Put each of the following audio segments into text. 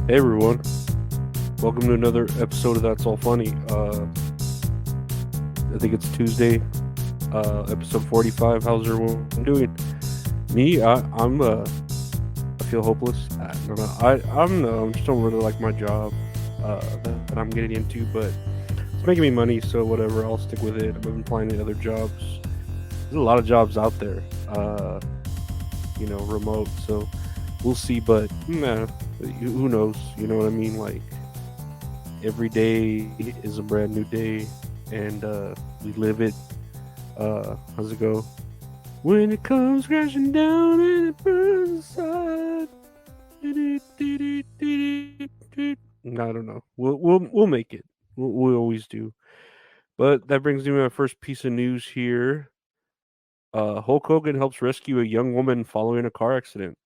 Hey everyone, welcome to another episode of That's All Funny. I think it's Tuesday, episode 45. How's everyone doing? Me, I feel hopeless. I don't know. I'm just don't really like my job that I'm getting into, but it's making me money, so whatever. I'll stick with it. I've been applying to other jobs. There's a lot of jobs out there, remote. So we'll see. But who knows? You know what I mean? Like every day is a brand new day, and we live it. How's it go? When it comes crashing down and it burns inside. I don't know. We'll make it. We always do. But that brings me to my first piece of news here. Hulk Hogan helps rescue a young woman following a car accident.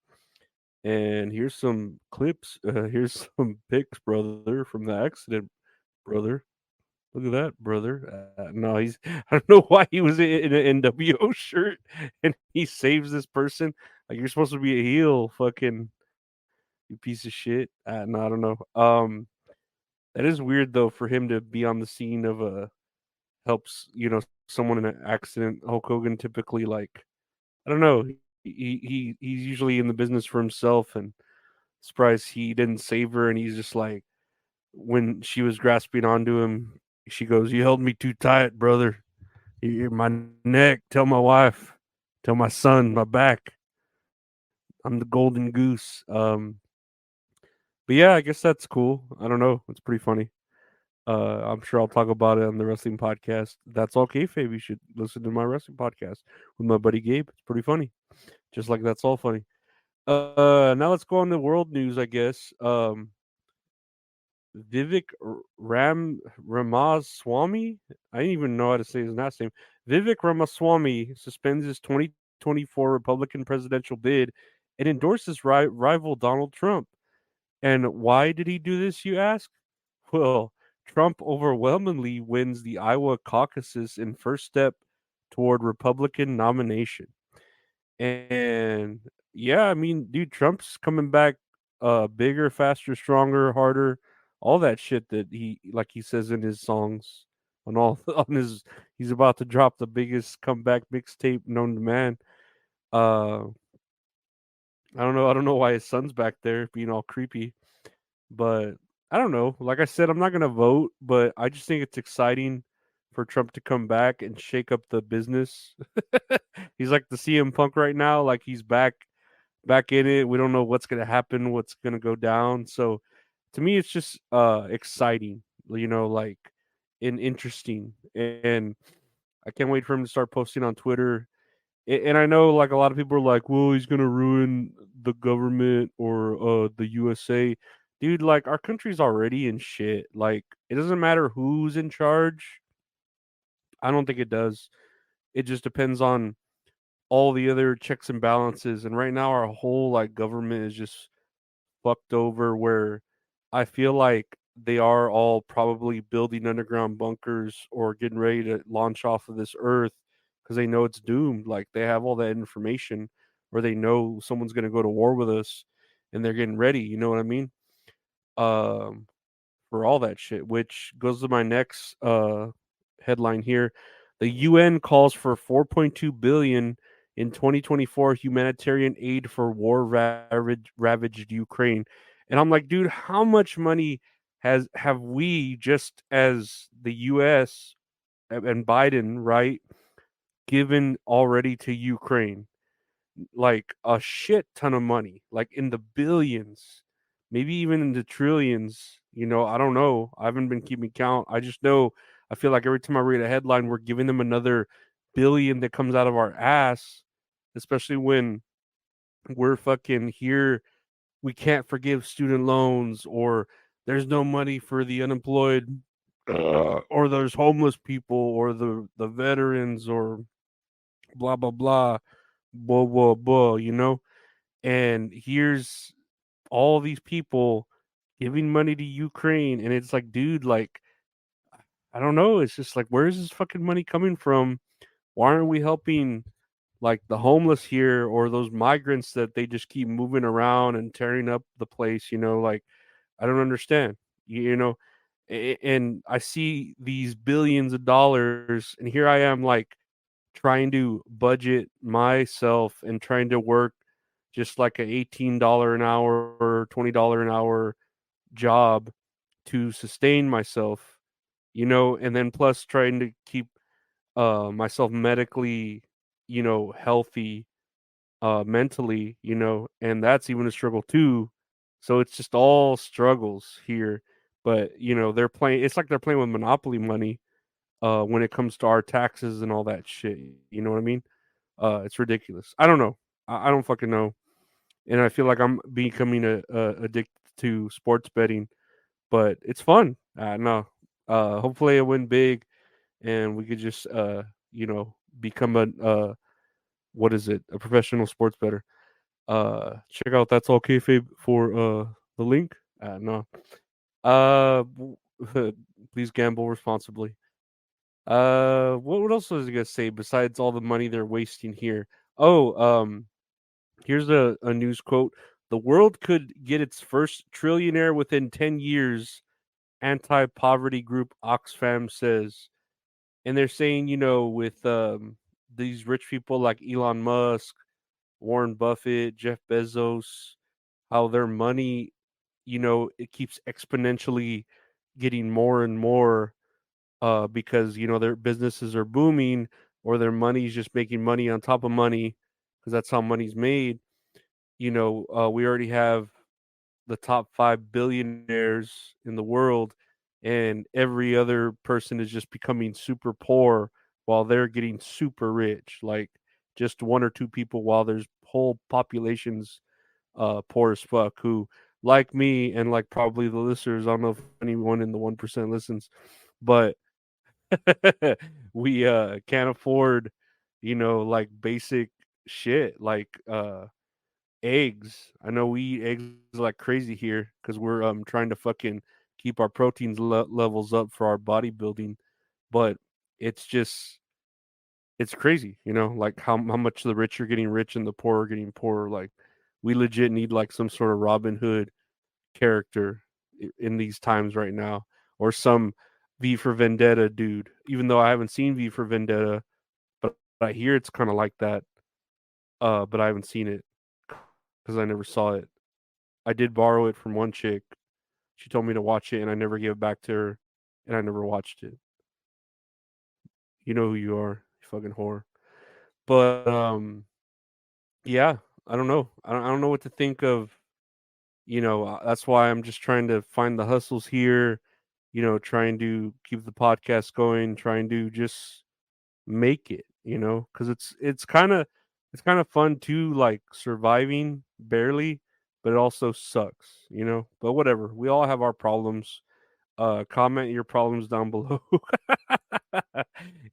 And here's some clips. Here's some pics, brother, from the accident, brother. Look at that, brother. No, he's. I don't know why he was in an NWO shirt and he saves this person. Like you're supposed to be a heel, fucking you piece of shit. No, I don't know. That is weird though for him to be on the scene of a helps someone in an accident. Hulk Hogan typically like I don't know. He's usually in the business for himself, and surprised he didn't save her. And he's just like when she was grasping onto him, she goes, "You held me too tight, brother. My neck. Tell my wife. Tell my son. My back. I'm the golden goose." But yeah, I guess that's cool. I don't know. It's pretty funny. I'm sure I'll talk about it on the wrestling podcast. That's all kayfabe. You should listen to my wrestling podcast with my buddy Gabe. It's pretty funny. Just like that's all funny. Now let's go on to world news. I guess. Vivek Ramaswamy. I didn't even know how to say his last name. Vivek Ramaswamy suspends his 2024 Republican presidential bid and endorses rival Donald Trump. And why did he do this, you ask? Well, Trump overwhelmingly wins the Iowa caucuses in first step toward Republican nomination. And yeah, I mean, dude, Trump's coming back bigger, faster, stronger, harder, all that shit that he like he says in his songs on all on his he's about to drop the biggest comeback mixtape known to man. Uh I don't know why his son's back there being all creepy, but I don't know. Like I said, I'm not gonna vote, but I just think it's exciting for Trump to come back and shake up the business. He's like the CM Punk right now, like he's back in it. We don't know what's gonna happen, what's gonna go down. So to me, it's just exciting, like and interesting. And I can't wait for him to start posting on Twitter. And I know like a lot of people are like, well, he's gonna ruin the government or the USA. Dude, like our country's already in shit. Like it doesn't matter who's in charge. I don't think it does. It just depends on all the other checks and balances. And right now our whole like government is just fucked over where I feel like they are all probably building underground bunkers or getting ready to launch off of this earth because they know it's doomed. Like they have all that information or they know someone's going to go to war with us and they're getting ready. You know what I mean? Um, for all that shit, which goes to my next headline here. The UN calls for 4.2 billion in 2024 humanitarian aid for war ravaged Ukraine. And I'm like, dude, how much money have we just as the US and Biden, right, given already to Ukraine? Like a shit ton of money, like in the billions, maybe even in the trillions. I don't know. I haven't been keeping count. I just know I feel like every time I read a headline, we're giving them another billion that comes out of our ass, especially when we're fucking here. We can't forgive student loans, or there's no money for the unemployed, or there's homeless people, or the veterans, or blah blah blah, blah blah blah. And here's all these people giving money to Ukraine, and it's like, dude, like I don't know. It's just like, where's this fucking money coming from? Why aren't we helping like the homeless here or those migrants that they just keep moving around and tearing up the place? Like I don't understand. You know, and I see these billions of dollars, and here I am, like trying to budget myself and trying to work just like a $18 an hour, $20 an hour job to sustain myself, and then plus trying to keep myself medically, healthy, mentally, and that's even a struggle too. So it's just all struggles here. But they're playing. It's like they're playing with monopoly money when it comes to our taxes and all that shit. You know what I mean? It's ridiculous. I don't know. I don't fucking know. And I feel like I'm becoming addicted to sports betting, but it's fun. No, hopefully I win big, and we could just become what is it? A professional sports bettor. Check out That's All Kayfabe for the link. No. Uh, please gamble responsibly. What else was I gonna say besides all the money they're wasting here? Oh, here's a news quote. The world could get its first trillionaire within 10 years, anti-poverty group Oxfam says. And they're saying, with these rich people like Elon Musk, Warren Buffett, Jeff Bezos, how their money, it keeps exponentially getting more and more because their businesses are booming or their money's just making money on top of money because that's how money's made. We already have the top 5 billionaires in the world, and every other person is just becoming super poor while they're getting super rich. Like just one or two people, while there's whole populations poor as fuck who, like me and like probably the listeners, I don't know if anyone in the 1% listens, but we can't afford, like basic shit like eggs. I know we eat eggs like crazy here because we're trying to fucking keep our proteins levels up for our bodybuilding, but it's just it's crazy, like how much the rich are getting rich and the poor are getting poorer. Like we legit need like some sort of Robin Hood character in these times right now, or some V for Vendetta dude. Even though I haven't seen V for Vendetta, but I hear it's kind of like that. But I haven't seen it because I never saw it. I did borrow it from one chick. She told me to watch it, and I never gave it back to her, and I never watched it. You know who you are, you fucking whore. But yeah, I don't know. I don't know what to think of. That's why I'm just trying to find the hustles here. Trying to keep the podcast going, trying to just make it. Because it's kind of fun too, like surviving barely, but it also sucks. But whatever. We all have our problems. Comment your problems down below,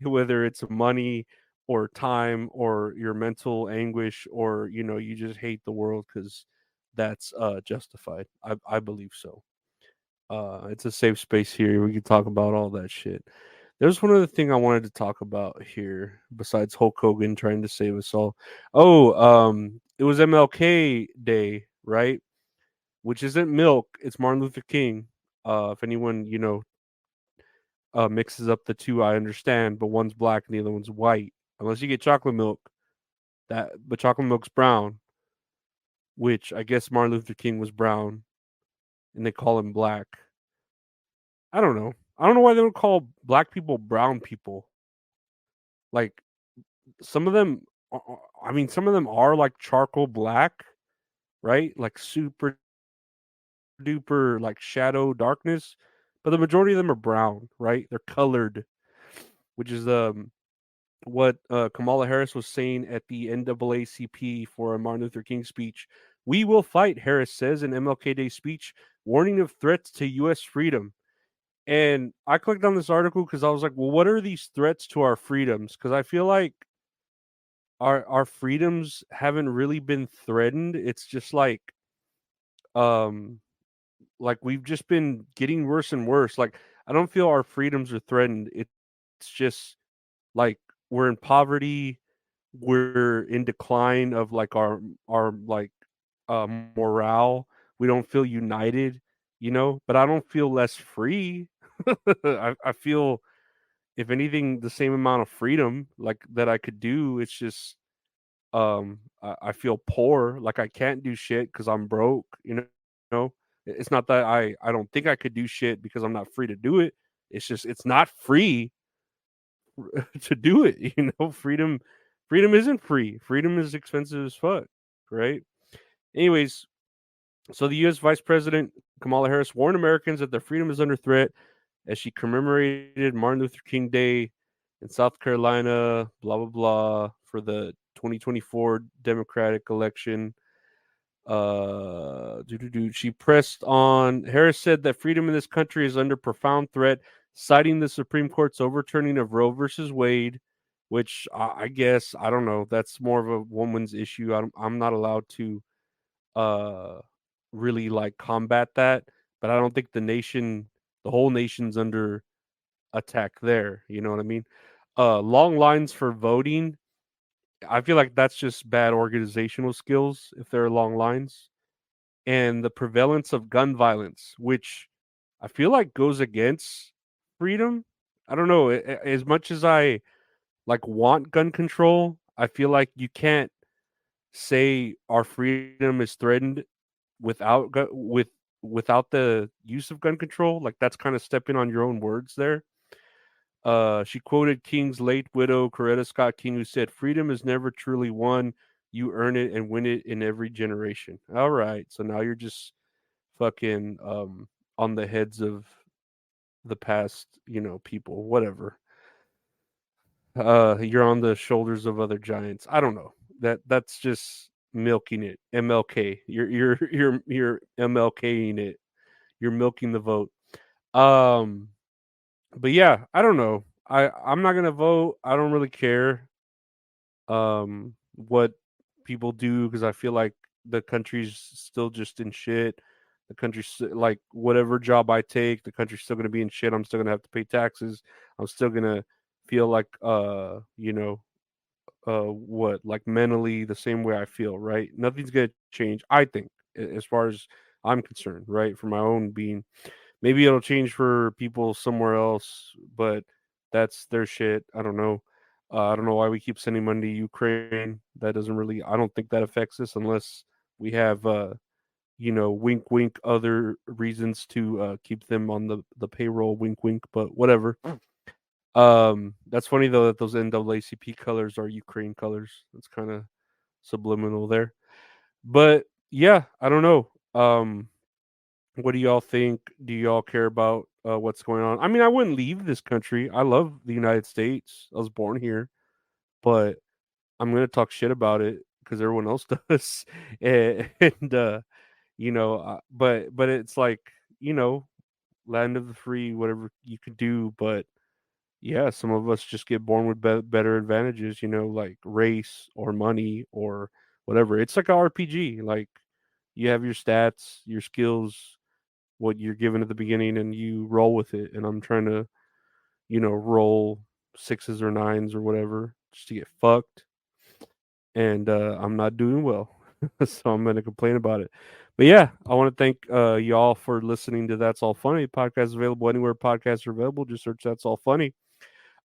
whether it's money or time or your mental anguish, or you just hate the world because that's justified. I believe so. It's a safe space here. We can talk about all that shit. There's one other thing I wanted to talk about here besides Hulk Hogan trying to save us all. Oh, it was MLK Day, right? Which isn't milk, it's Martin Luther King. If anyone, mixes up the two, I understand, but one's black and the other one's white. Unless you get chocolate milk, but chocolate milk's brown, which I guess Martin Luther King was brown, and they call him black. I don't know. I don't know why they don't call black people brown people. Like some of them, I mean, some of them are like charcoal black, right? Like super duper, like shadow darkness, but the majority of them are brown, right? They're colored, which is what Kamala Harris was saying at the NAACP for a Martin Luther King speech. We will fight, Harris says in MLK Day speech, warning of threats to U.S. freedom. And I clicked on this article because I was like, well, what are these threats to our freedoms? Because I feel like our freedoms haven't really been threatened. It's just um like we've just been getting worse and worse. Like I don't feel our freedoms are threatened. It's just like we're in poverty, we're in decline of like our like morale. We don't feel united. but I don't feel less free. I feel, if anything, the same amount of freedom like that I could do. It's just I feel poor, like I can't do shit because I'm broke. It's not that I don't think I could do shit because I'm not free to do it. It's just it's not free to do it. Freedom isn't free. Freedom is expensive as fuck, right? Anyways, so the US Vice President Kamala Harris warned Americans that their freedom is under threat as she commemorated Martin Luther King Day in South Carolina, blah blah blah, for the 2024 Democratic election. She pressed on. Harris said that freedom in this country is under profound threat, citing the Supreme Court's overturning of Roe versus Wade, which I guess I don't know. That's more of a woman's issue. I'm not allowed to uh really like combat that, but I don't think the whole nation's under attack there. You know what I mean? Long lines for voting. I feel like that's just bad organizational skills if there are long lines, and the prevalence of gun violence, which I feel like goes against freedom. I don't know. As much as I like want gun control, I feel like you can't say our freedom is threatened without the use of gun control. Like that's kind of stepping on your own words there. She quoted King's late widow, Coretta Scott King, who said, "Freedom is never truly won. You earn it and win it in every generation." All right. So now you're just fucking on the heads of the past, people, whatever. You're on the shoulders of other giants. I don't know. That's just milking it. MLK. You're MLKing it. You're milking the vote. Um but yeah, I don't know. I'm not gonna vote. I don't really care what people do because I feel like the country's still just in shit. The country's like whatever job I take, the country's still gonna be in shit. I'm still gonna have to pay taxes. I'm still gonna feel like what like mentally the same way I feel, right? Nothing's gonna change, I think, as far as I'm concerned, right? For my own being. Maybe it'll change for people somewhere else, but that's their shit. I don't know. I don't know why we keep sending money to Ukraine. That doesn't really. I don't think that affects us unless we have, wink, wink, other reasons to keep them on the payroll. Wink, wink. But whatever. That's funny though that those NAACP colors are Ukraine colors. That's kind of subliminal there. But yeah, I don't know. What do y'all think? Do y'all care about what's going on? I mean, I wouldn't leave this country. I love the United States. I was born here, but I'm gonna talk shit about it because everyone else does. But it's like you know, land of the free, whatever you could do. But yeah, some of us just get born with better advantages. Like race or money or whatever. It's like a RPG. Like you have your stats, your skills, what you're given at the beginning, and you roll with it. And I'm trying to, roll sixes or nines or whatever just to get fucked. And I'm not doing well. So I'm going to complain about it. But yeah, I want to thank y'all for listening to That's All Funny. Podcast is available anywhere podcasts are available. Just search That's All Funny.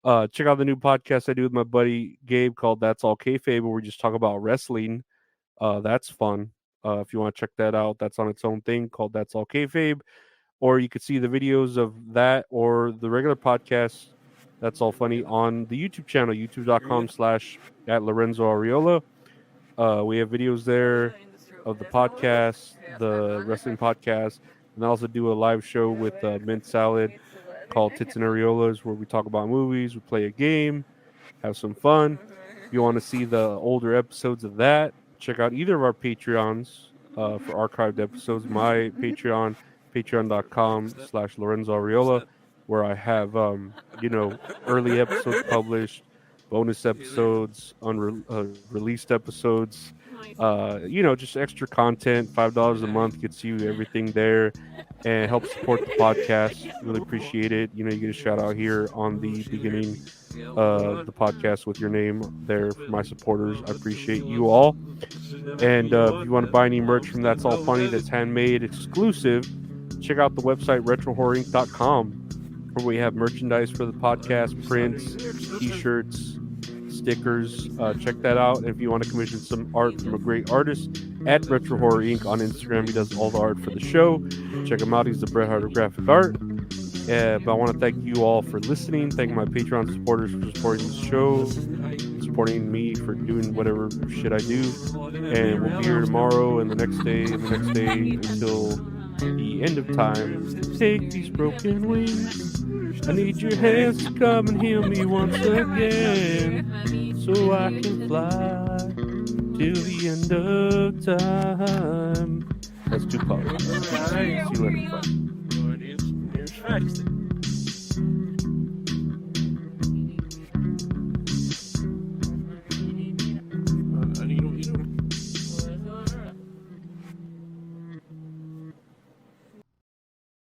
Check out the new podcast I do with my buddy Gabe called That's All Kayfabe, where we just talk about wrestling. That's fun. If you want to check that out, that's on its own thing called That's All Kayfabe. Or you could see the videos of that or the regular podcast. That's All Funny on the YouTube channel, youtube.com/at Lorenzo Ariola. We have videos there of the podcast, the wrestling podcast, and I also do a live show with Mint Salad called Tits and Areolas, where we talk about movies, we play a game, have some fun. If you want to see the older episodes of that, check out either of our Patreons for archived episodes. My Patreon, patreon.com/Lorenzo Ariola, where I have, early episodes published, bonus episodes, released episodes, just extra content. $5 a month gets you everything there and help support the podcast. Really appreciate it. You get a shout out here on the beginning the podcast with your name there for my supporters. I appreciate you all. And if you want to buy any merch from That's All Funny that's handmade exclusive check out the website retrohorrorinc.com, where we have merchandise for the podcast, prints, t-shirts, stickers. Check that out. And if you want to commission some art from a great artist, at Retro Horror Inc. on Instagram. He does all the art for the show. Check him out. He's the Bret Hart of graphic art. But I want to thank you all for listening. Thank my Patreon supporters for supporting the show, supporting me for doing whatever shit I do. And we'll be here tomorrow and the next day and the next day until the end of time. Take these broken wings. I need your hands to come and heal me once again, so I can fly till the end of time. That's Tupac. See you later. Bye.